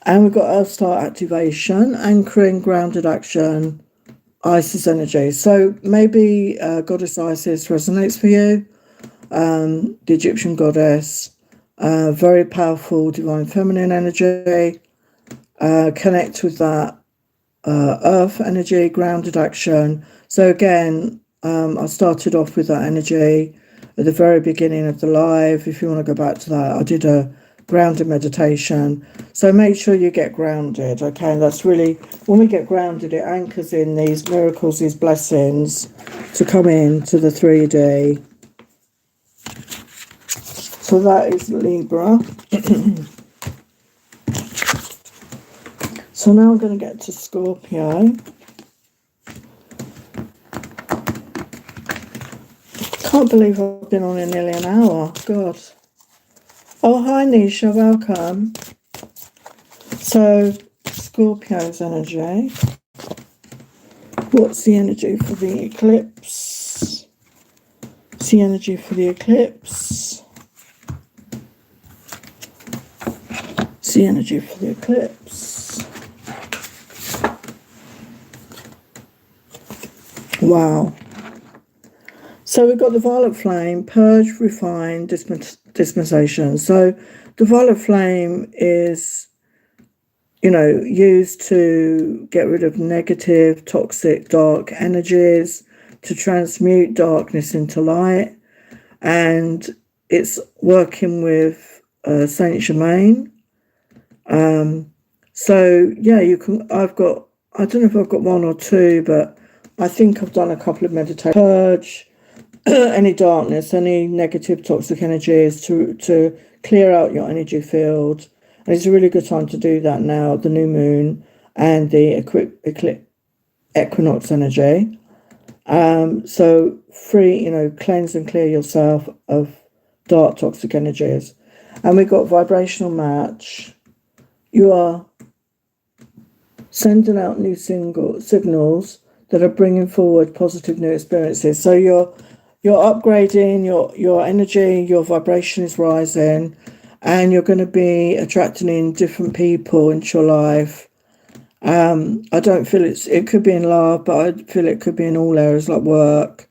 And we've got Earth Star activation, anchoring, grounded action, Isis energy. So maybe Goddess Isis resonates for you. The Egyptian goddess, very powerful divine feminine energy. connect with that earth energy, grounded action. So again, I started off with that energy at the very beginning of the live. If you want to go back to that, I did a grounded meditation. So make sure you get grounded, okay? That's really, when we get grounded, it anchors in these miracles, these blessings to come in to the 3D. So that is Libra. So now I'm going to get to Scorpio. Can't believe I've been on in nearly an hour. God. Oh, hi Nisha, welcome. So, Scorpio's energy. What's the energy for the eclipse? What's the energy for the eclipse? What's the energy for the eclipse? Wow. So we've got the violet flame, purge, refine, dispensation. So the violet flame is, you know, used to get rid of negative, toxic, dark energies, to transmute darkness into light. And it's working with Saint Germain. So yeah, you can, I don't know if I've got one or two, but I think I've done a couple of meditations. Purge any darkness, any negative toxic energies, to clear out your energy field. And it's a really good time to do that now, the new moon and the equinox energy. So free, you know, cleanse and clear yourself of dark toxic energies. And we've got vibrational match. You are sending out new signals that are bringing forward positive new experiences. So you're upgrading your energy, your vibration is rising, and you're going to be attracting in different people into your life. I don't feel it could be in love, but I feel it could be in all areas like work,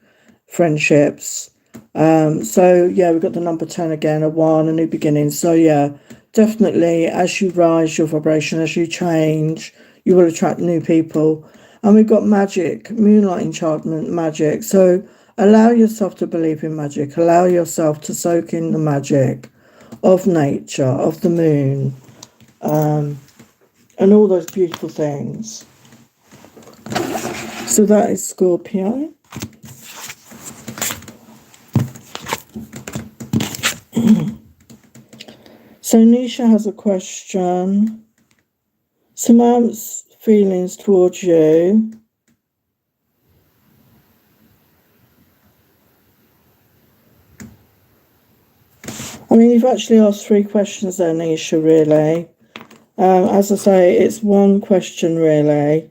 friendships. So yeah, we've got the number 10 again, a 1, a new beginning. So yeah, definitely as you rise your vibration, as you change, you will attract new people. And we've got magic, moonlight enchantment, magic. So allow yourself to believe in magic. Allow yourself to soak in the magic of nature, of the moon, and all those beautiful things. So that is Scorpio. So Nisha has a question. Samantha's feelings towards you. I mean, you've actually asked 3 questions there, Nisha, really. As I say, it's one question, really.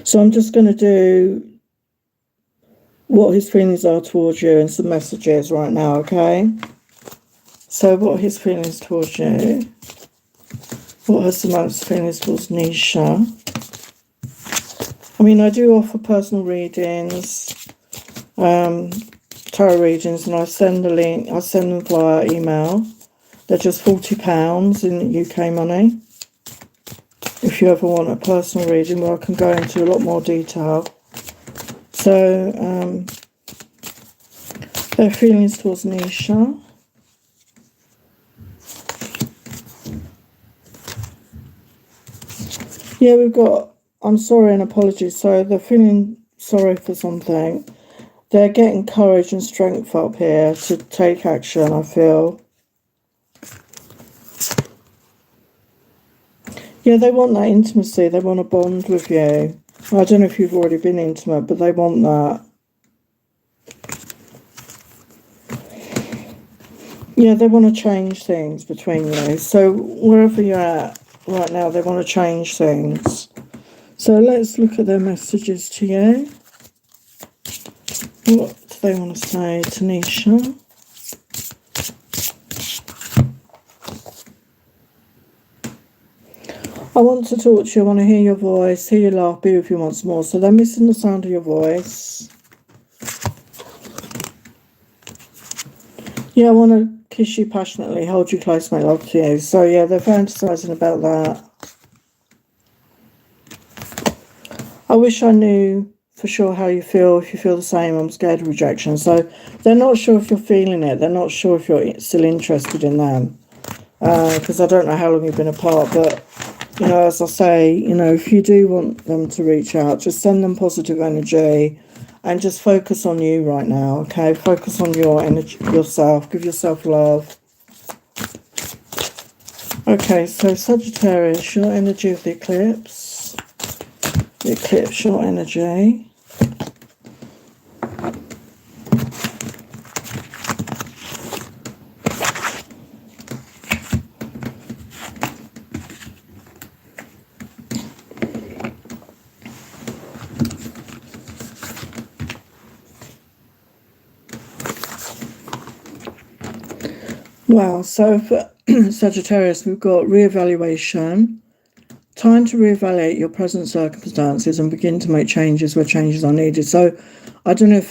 So I'm just going to do what his feelings are towards you and some messages right now, okay? So what are his feelings towards you? What are Samantha's feelings towards Nisha? I mean, I do offer personal readings, tarot readings, and I send the link. I send them via email. They're just £40 in UK money. If you ever want a personal reading where I can go into a lot more detail. So, their feelings towards Nisha. Yeah, we've got, I'm sorry and apologies. So they're feeling sorry for something. They're getting courage and strength up here to take action, I feel. Yeah, they want that intimacy. They want a bond with you. I don't know if you've already been intimate, but they want that. Yeah, they want to change things between you. So wherever you're at right now, they want to change things. So let's look at their messages to you. What do they want to say to Nisha? I want to talk to you. I want to hear your voice, hear you laugh, be with you once more. So they're missing the sound of your voice. Yeah, I want to kiss you passionately, hold you close, make love to you. So yeah, they're fantasizing about that. I wish I knew for sure how you feel. If you feel the same, I'm scared of rejection. So they're not sure if you're feeling it. They're not sure if you're still interested in them. Because I don't know how long you've been apart, but you know, as I say, you know, if you do want them to reach out, just send them positive energy and just focus on you right now, okay? Focus on your energy, yourself, give yourself love. Okay, so Sagittarius, your energy of the eclipse. The eclipse, your energy. Wow, so for Sagittarius, we've got reevaluation. Time to reevaluate your present circumstances and begin to make changes where changes are needed. So I don't know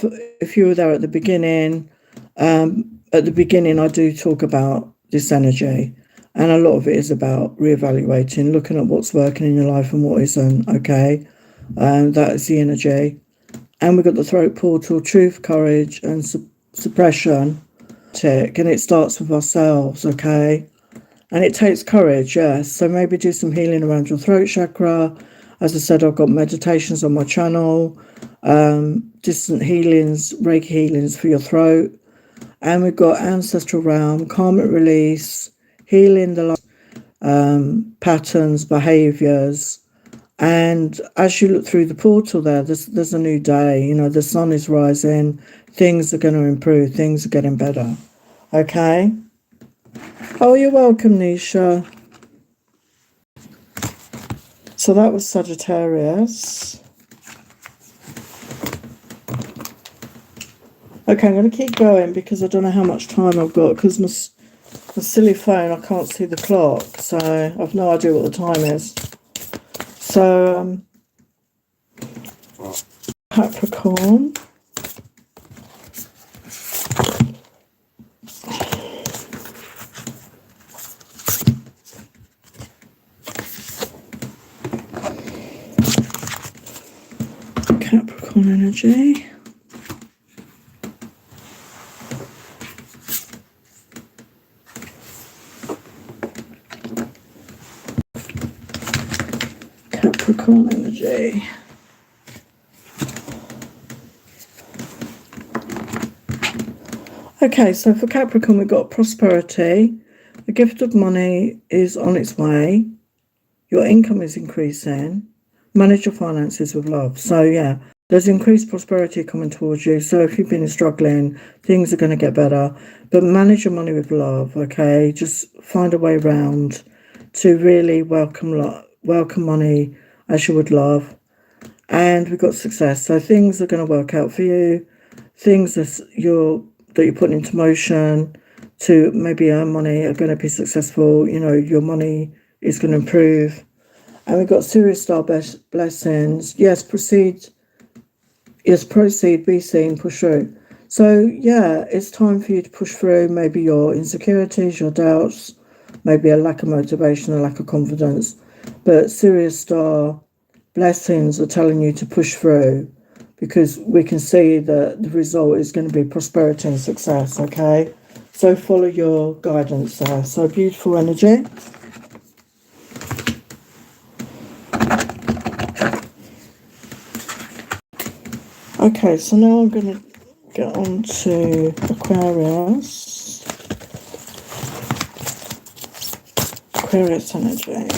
if you were there at the beginning. At the beginning, I do talk about this energy, and a lot of it is about reevaluating, looking at what's working in your life and what isn't, okay? That is the energy. And we've got the throat portal, truth, courage, and suppression. And it starts with ourselves, okay? And it takes courage, yes. So maybe do some healing around your throat chakra. As I said, I've got meditations on my channel, distant healings, Reiki healings for your throat. And we've got ancestral realm, karmic release, healing the patterns, behaviors. And as you look through the portal there's a new day. You know, the sun is rising. Things are going to improve. Things are getting better. Okay? Oh, you're welcome, Nisha. So that was Sagittarius. Okay, I'm going to keep going because I don't know how much time I've got because my silly phone, I can't see the clock. So I've no idea what the time is. So, Capricorn. Capricorn energy. Capricorn energy. Okay, so for Capricorn, we've got prosperity. The gift of money is on its way. Your income is increasing. Manage your finances with love. So yeah, there's increased prosperity coming towards you. So if you've been struggling, things are going to get better. But manage your money with love, okay? Just find a way around to really welcome money as you would love. And we've got success. So things are going to work out for you. Things that you're putting into motion to maybe earn money are going to be successful. You know, your money is going to improve. And we've got serious star blessings. Yes, proceed. Yes, proceed, be seen, push through. So, yeah, it's time for you to push through maybe your insecurities, your doubts, maybe a lack of motivation, a lack of confidence. But serious star blessings are telling you to push through because we can see that the result is going to be prosperity and success, okay? So follow your guidance there. So beautiful energy. Okay, so now I'm going to get on to Aquarius. Aquarius energy.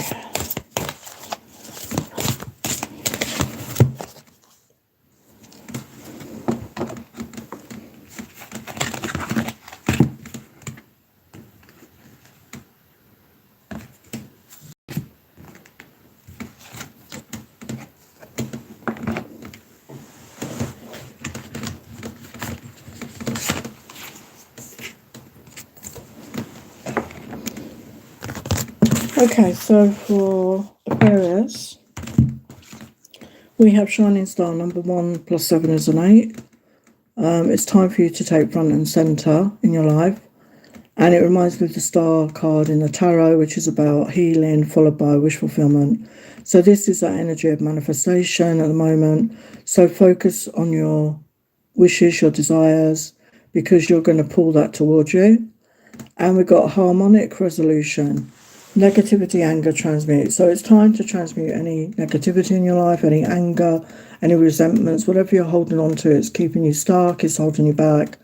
Okay, so for Aquarius, we have Shining Star number 1 plus 7 is an 8. It's time for you to take front and centre in your life. And it reminds me of the star card in the tarot, which is about healing followed by wish fulfillment. So this is that energy of manifestation at the moment. So focus on your wishes, your desires, because you're going to pull that towards you. And we've got harmonic resolution. Negativity, anger, transmute. So it's time to transmute any negativity in your life, any anger, any resentments, whatever you're holding on to. It's keeping you stuck, it's holding you back.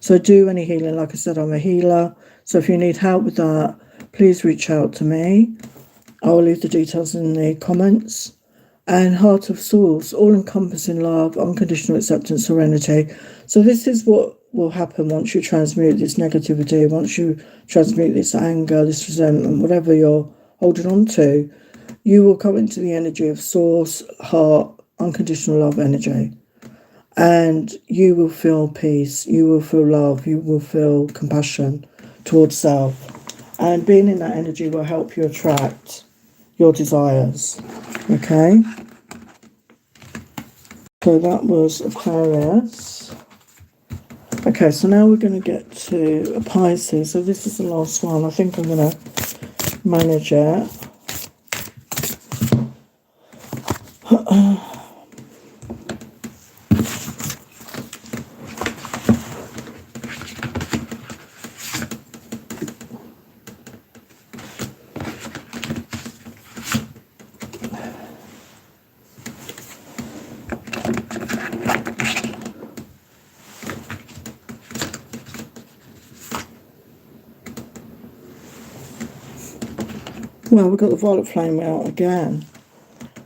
So do any healing. Like I said, I'm a healer. So if you need help with that, please reach out to me. I'll leave the details in the comments. And Heart of Source, all-encompassing love, unconditional acceptance, serenity. So this is what will happen once you transmute this negativity, once you transmute this anger, this resentment, whatever you're holding on to. You will come into the energy of Source, heart, unconditional love energy. And you will feel peace, you will feel love, you will feel compassion towards self. And being in that energy will help you attract your desires. Okay? So that was Aquarius. Okay, so now we're going to get to a Pisces. So this is the last one. I think I'm going to manage it. Well, we've got the violet flame out again.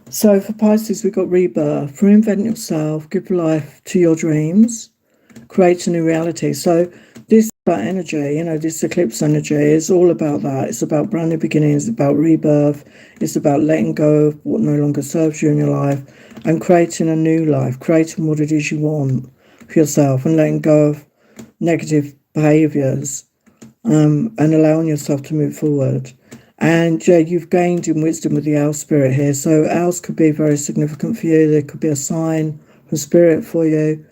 So for Pisces, we've got rebirth. Reinvent yourself, give life to your dreams, create a new reality. So this energy, this eclipse energy is all about that. It's about brand new beginnings, it's about rebirth. It's about letting go of what no longer serves you in your life and creating a new life, creating what it is you want for yourself and letting go of negative behaviours and allowing yourself to move forward. And yeah, you've gained in wisdom with the owl spirit here. So owls could be very significant for you. There could be a sign from spirit for you.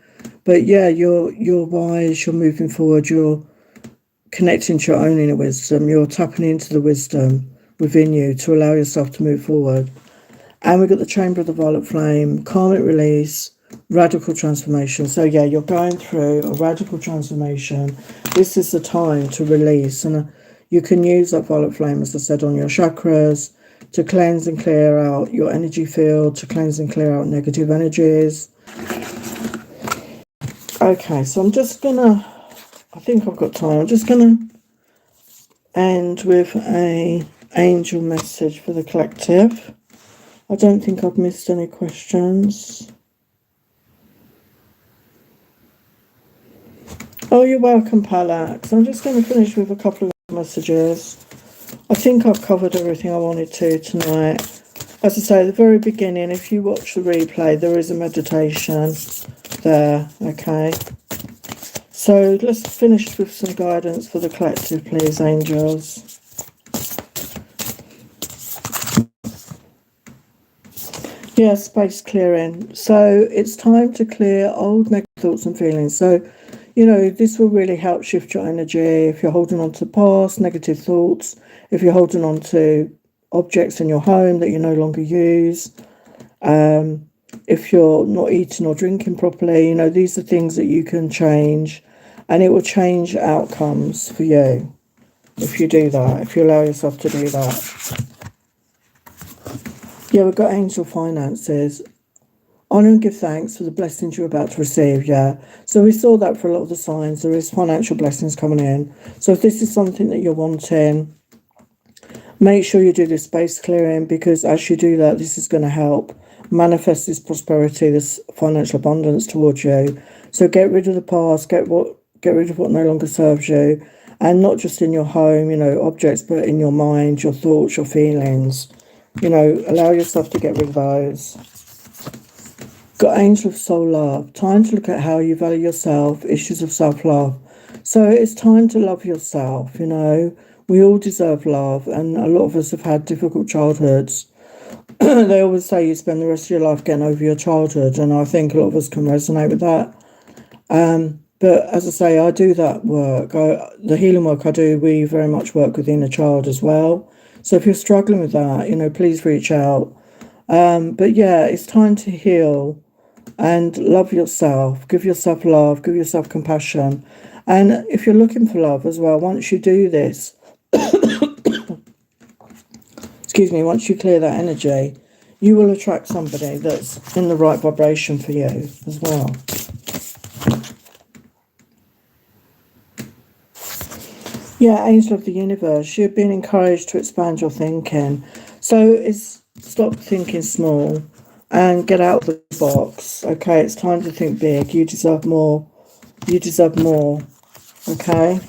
But yeah, you're wise, you're moving forward, you're connecting to your own inner wisdom, you're tapping into the wisdom within you to allow yourself to move forward. And we've got the Chamber of the Violet Flame, karmic release, radical transformation. So yeah, you're going through a radical transformation. This is the time to release, and you can use that violet flame, as I said, on your chakras to cleanse and clear out your energy field, to cleanse and clear out negative energies. Okay, so I'm just gonna, I think I've got time. I'm just gonna end with a angel message for the collective. I don't think I've missed any questions. Oh, you're welcome, Palax. I'm just going to finish with a couple of messages. I think I've covered everything I wanted to tonight. As I say, at the very beginning, if you watch the replay, there is a meditation there, okay? So let's finish with some guidance for the collective, please, angels. Yeah, space clearing. So it's time to clear old negative thoughts and feelings. So, this will really help shift your energy. If you're holding on to past negative thoughts, if you're holding on to objects in your home that you no longer use, if you're not eating or drinking properly, these are things that you can change, and it will change outcomes for you if you do that, if you allow yourself to do that. Yeah, we've got angel finances. Honour and give thanks for the blessings you're about to receive, yeah. So we saw that for a lot of the signs. There is financial blessings coming in. So if this is something that you're wanting, make sure you do this space clearing, because as you do that, this is going to help manifest this prosperity, this financial abundance towards you. So get rid of the past, get rid of what no longer serves you, and not just in your home, objects, but in your mind, your thoughts, your feelings. Allow yourself to get rid of those. Got Angel of Soul Love. Time to look at how you value yourself, issues of self-love. So it's time to love yourself, We all deserve love, and a lot of us have had difficult childhoods. They always say you spend the rest of your life getting over your childhood, and I think a lot of us can resonate with that. But as I say, I do that work. The healing work I do, we very much work with the inner child as well. So if you're struggling with that, please reach out. But yeah, it's time to heal and love yourself. Give yourself love, give yourself compassion. And if you're looking for love as well, once you do this, excuse me, once you clear that energy, you will attract somebody that's in the right vibration for you as well. Yeah, angel of the universe, you're being encouraged to expand your thinking. So it's stop thinking small and get out of the box. Okay, it's time to think big. You deserve more. You deserve more. Okay.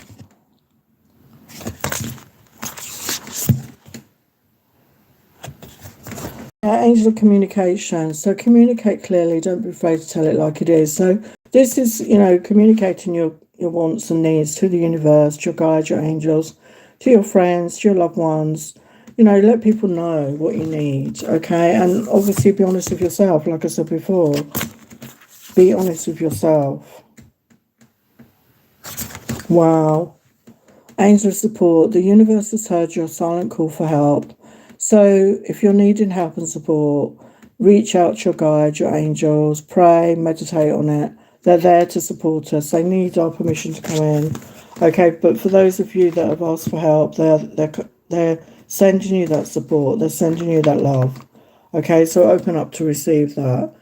Angel of communication. So communicate clearly. Don't be afraid to tell it like it is. So this is, communicating your wants and needs to the universe, to your guides, your angels, to your friends, to your loved ones. Let people know what you need. Okay. And obviously be honest with yourself. Like I said before, be honest with yourself. Wow. Angel of support. The universe has heard your silent call for help. So if you're needing help and support, reach out to your guides, your angels, pray, meditate on it. They're there to support us. They need our permission to come in. Okay, but for those of you that have asked for help, they're sending you that support. They're sending you that love. Okay, so open up to receive that.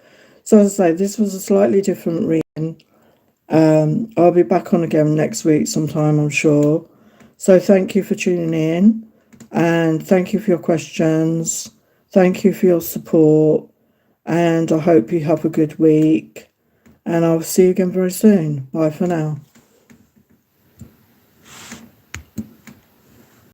So as I say, this was a slightly different reading. I'll be back on again next week sometime, I'm sure. So thank you for tuning in, and thank you for your questions. Thank you for your support, and I hope you have a good week, and I'll see you again very soon. Bye for now.